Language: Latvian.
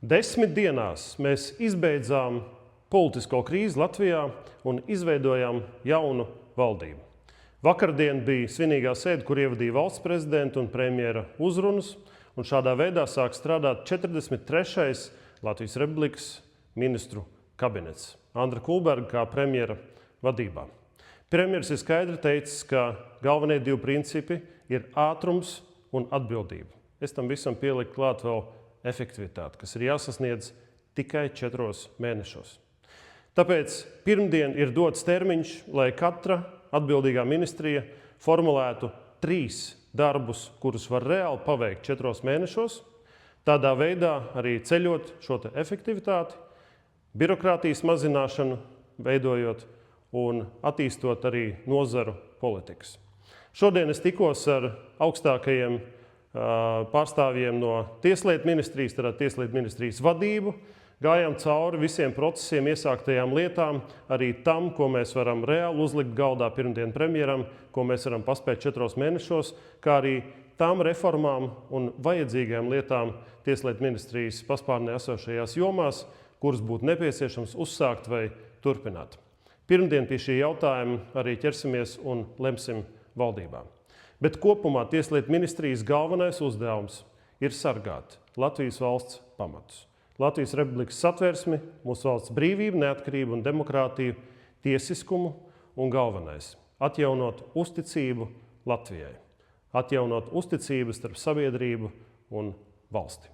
10 dienās mēs izbeidzām politisko krīzi Latvijā un izveidojām jaunu valdību. Vakardien bija svinīgā sēde, kur ievadīja valsts prezidenta un premjera uzrunas, un šādā veidā sāk strādāt 43. Latvijas Republikas ministru kabinets Andra Kulberga kā premjera vadībā. Premjeras ir skaidri teicis, ka galvenie divi principi ir ātrums un atbildība. Es tam visam pieliku klāt vēl efektivitāti, kas ir jāsasniedz tikai 4 mēnešos. Tāpēc pirmdien ir dots termiņš, lai katra atbildīgā ministrija formulētu 3 darbus, kurus var reāli paveikt 4 mēnešos, tādā veidā arī ceļot šo efektivitāti, birokrātijas mazināšanu veidojot un attīstot arī nozaru politikas. Šodien es tikos ar augstākajiem pārstāvjiem no Tieslietu ministrijas, tātad Tieslietu ministrijas vadību, gājām cauri visiem procesiem, iesāktajām lietām, arī tam, ko mēs varam reāli uzlikt galdā pirmdien premjeram, ko mēs varam paspēt 4 mēnešos, kā arī tām reformām un vajadzīgajām lietām Tieslietu ministrijas paspārnē esošajās jomās, kuras būtu nepieciešams uzsākt vai turpināt. Pirmdien pie šī jautājuma arī ķersimies un lemsim valdībā. Bet kopumā Tieslietu ministrijas galvenais uzdevums ir sargāt Latvijas valsts pamatus. Latvijas Republikas satversmi, mūsu valsts brīvību, neatkarību un demokrātiju, tiesiskumu un galvenais – atjaunot uzticību Latvijai, atjaunot uzticību starp sabiedrību un valsti.